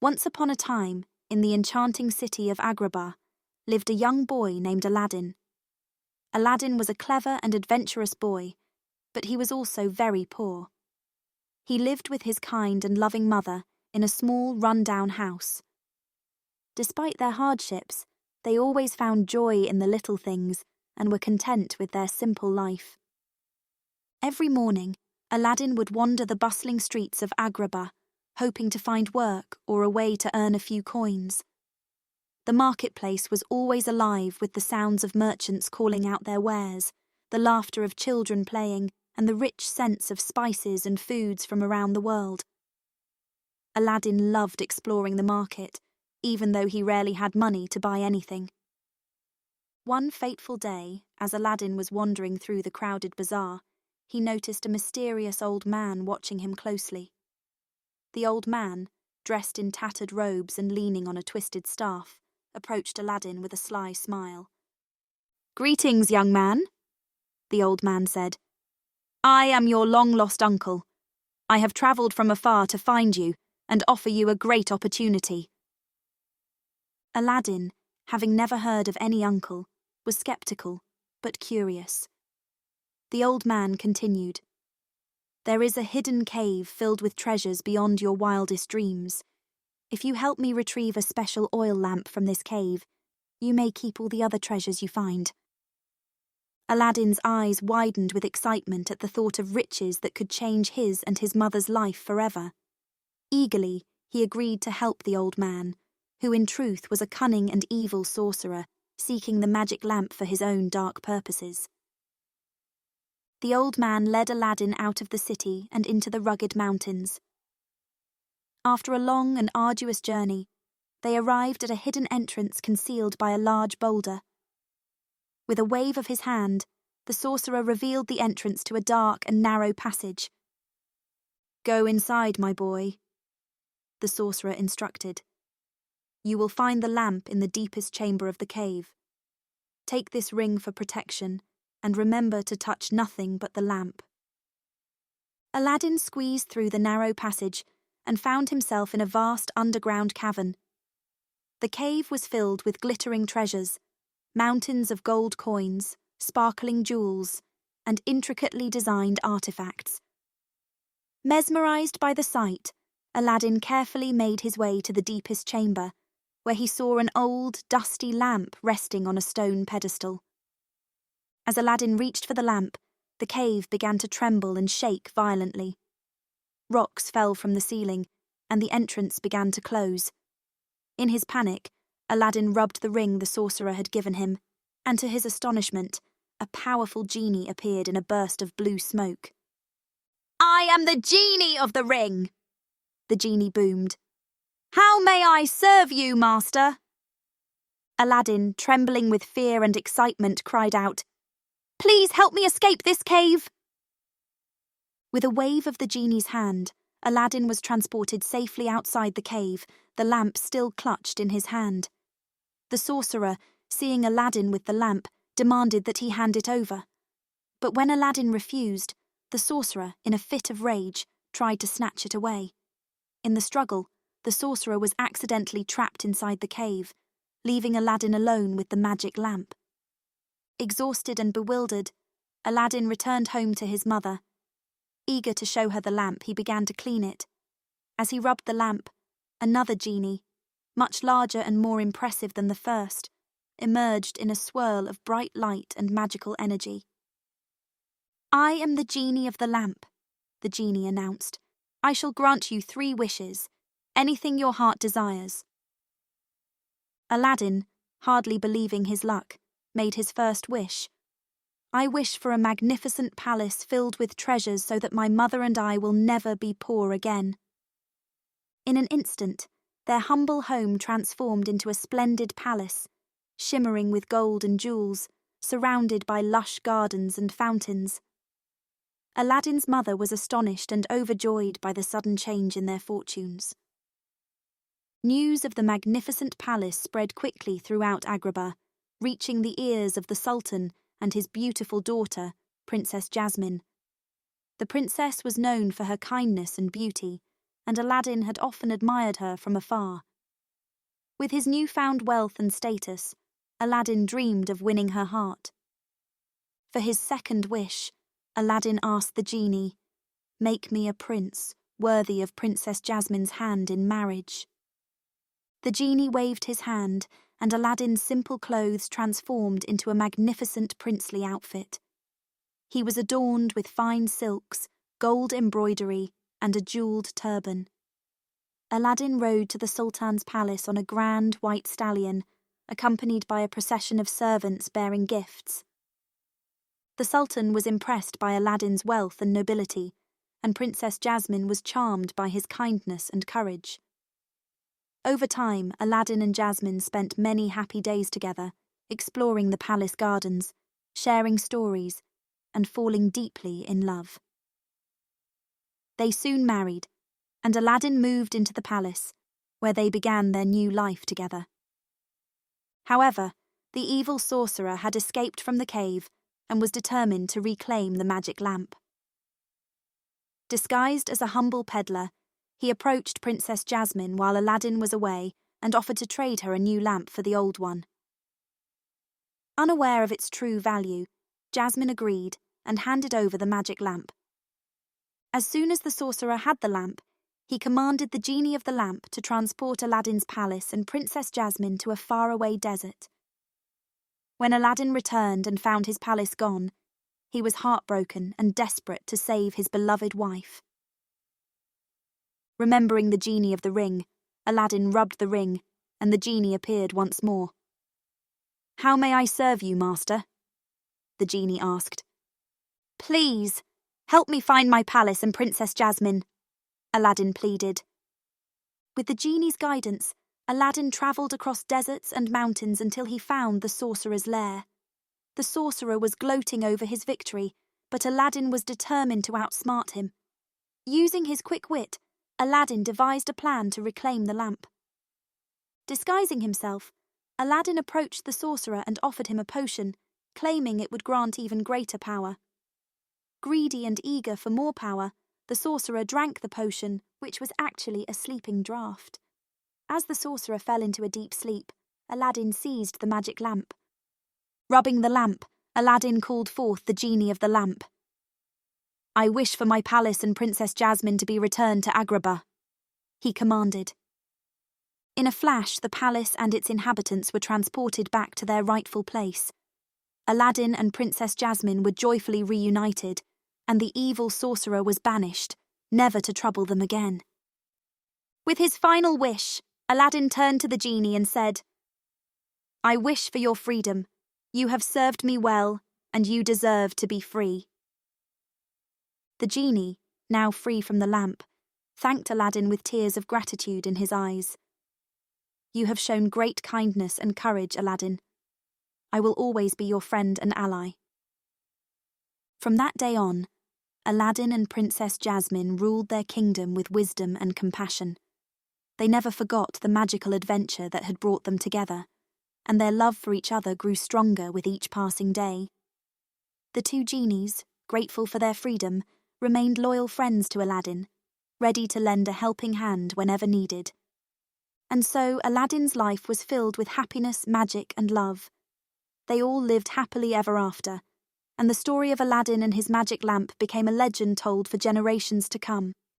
Once upon a time, in the enchanting city of Agrabah, lived a young boy named Aladdin. Aladdin was a clever and adventurous boy, but he was also very poor. He lived with his kind and loving mother in a small, run-down house. Despite their hardships, they always found joy in the little things and were content with their simple life. Every morning, Aladdin would wander the bustling streets of Agrabah, hoping to find work or a way to earn a few coins. The marketplace was always alive with the sounds of merchants calling out their wares, the laughter of children playing, and the rich scents of spices and foods from around the world. Aladdin loved exploring the market, even though he rarely had money to buy anything. One fateful day, as Aladdin was wandering through the crowded bazaar, he noticed a mysterious old man watching him closely. The old man, dressed in tattered robes and leaning on a twisted staff, approached Aladdin with a sly smile. "Greetings, young man," the old man said. "I am your long-lost uncle. I have travelled from afar to find you and offer you a great opportunity." Aladdin, having never heard of any uncle, was sceptical, but curious. The old man continued, "There is a hidden cave filled with treasures beyond your wildest dreams. If you help me retrieve a special oil lamp from this cave, you may keep all the other treasures you find." Aladdin's eyes widened with excitement at the thought of riches that could change his and his mother's life forever. Eagerly, he agreed to help the old man, who in truth was a cunning and evil sorcerer, seeking the magic lamp for his own dark purposes. The old man led Aladdin out of the city and into the rugged mountains. After a long and arduous journey, they arrived at a hidden entrance concealed by a large boulder. With a wave of his hand, the sorcerer revealed the entrance to a dark and narrow passage. "Go inside, my boy," the sorcerer instructed. "You will find the lamp in the deepest chamber of the cave. Take this ring for protection, and remember to touch nothing but the lamp." Aladdin squeezed through the narrow passage and found himself in a vast underground cavern. The cave was filled with glittering treasures, mountains of gold coins, sparkling jewels, and intricately designed artifacts. Mesmerized by the sight, Aladdin carefully made his way to the deepest chamber, where he saw an old, dusty lamp resting on a stone pedestal. As Aladdin reached for the lamp, the cave began to tremble and shake violently. Rocks fell from the ceiling, and the entrance began to close. In his panic, Aladdin rubbed the ring the sorcerer had given him, and to his astonishment, a powerful genie appeared in a burst of blue smoke. "I am the genie of the ring!" the genie boomed. "How may I serve you, master?" Aladdin, trembling with fear and excitement, cried out, "Please help me escape this cave!" With a wave of the genie's hand, Aladdin was transported safely outside the cave, the lamp still clutched in his hand. The sorcerer, seeing Aladdin with the lamp, demanded that he hand it over. But when Aladdin refused, the sorcerer, in a fit of rage, tried to snatch it away. In the struggle, the sorcerer was accidentally trapped inside the cave, leaving Aladdin alone with the magic lamp. Exhausted and bewildered, Aladdin returned home to his mother. Eager to show her the lamp, he began to clean it. As he rubbed the lamp, another genie, much larger and more impressive than the first, emerged in a swirl of bright light and magical energy. "I am the genie of the lamp," the genie announced. "I shall grant you 3 wishes, anything your heart desires." Aladdin, hardly believing his luck, made his first wish. "I wish for a magnificent palace filled with treasures so that my mother and I will never be poor again." In an instant, their humble home transformed into a splendid palace, shimmering with gold and jewels, surrounded by lush gardens and fountains. Aladdin's mother was astonished and overjoyed by the sudden change in their fortunes. News of the magnificent palace spread quickly throughout Agrabah, reaching the ears of the Sultan and his beautiful daughter, Princess Jasmine. The princess was known for her kindness and beauty, and Aladdin had often admired her from afar. With his newfound wealth and status, Aladdin dreamed of winning her heart. For his second wish, Aladdin asked the genie, "Make me a prince worthy of Princess Jasmine's hand in marriage." The genie waved his hand, and Aladdin's simple clothes transformed into a magnificent princely outfit. He was adorned with fine silks, gold embroidery, and a jeweled turban. Aladdin rode to the Sultan's palace on a grand white stallion, accompanied by a procession of servants bearing gifts. The Sultan was impressed by Aladdin's wealth and nobility, and Princess Jasmine was charmed by his kindness and courage. Over time, Aladdin and Jasmine spent many happy days together, exploring the palace gardens, sharing stories, and falling deeply in love. They soon married, and Aladdin moved into the palace, where they began their new life together. However, the evil sorcerer had escaped from the cave and was determined to reclaim the magic lamp. Disguised as a humble peddler, he approached Princess Jasmine while Aladdin was away and offered to trade her a new lamp for the old one. Unaware of its true value, Jasmine agreed and handed over the magic lamp. As soon as the sorcerer had the lamp, he commanded the genie of the lamp to transport Aladdin's palace and Princess Jasmine to a faraway desert. When Aladdin returned and found his palace gone, he was heartbroken and desperate to save his beloved wife. Remembering the genie of the ring, Aladdin rubbed the ring, and the genie appeared once more. "How may I serve you, master?" the genie asked. "Please, help me find my palace and Princess Jasmine," Aladdin pleaded. With the genie's guidance, Aladdin travelled across deserts and mountains until he found the sorcerer's lair. The sorcerer was gloating over his victory, but Aladdin was determined to outsmart him. Using his quick wit, Aladdin devised a plan to reclaim the lamp. Disguising himself, Aladdin approached the sorcerer and offered him a potion, claiming it would grant even greater power. Greedy and eager for more power, the sorcerer drank the potion, which was actually a sleeping draught. As the sorcerer fell into a deep sleep, Aladdin seized the magic lamp. Rubbing the lamp, Aladdin called forth the genie of the lamp. "I wish for my palace and Princess Jasmine to be returned to Agrabah," he commanded. In a flash, the palace and its inhabitants were transported back to their rightful place. Aladdin and Princess Jasmine were joyfully reunited, and the evil sorcerer was banished, never to trouble them again. With his final wish, Aladdin turned to the genie and said, "I wish for your freedom. You have served me well, and you deserve to be free." The genie, now free from the lamp, thanked Aladdin with tears of gratitude in his eyes. "You have shown great kindness and courage, Aladdin. I will always be your friend and ally." From that day on, Aladdin and Princess Jasmine ruled their kingdom with wisdom and compassion. They never forgot the magical adventure that had brought them together, and their love for each other grew stronger with each passing day. The two genies, grateful for their freedom, remained loyal friends to Aladdin, ready to lend a helping hand whenever needed. And so Aladdin's life was filled with happiness, magic, and love. They all lived happily ever after, and the story of Aladdin and his magic lamp became a legend told for generations to come.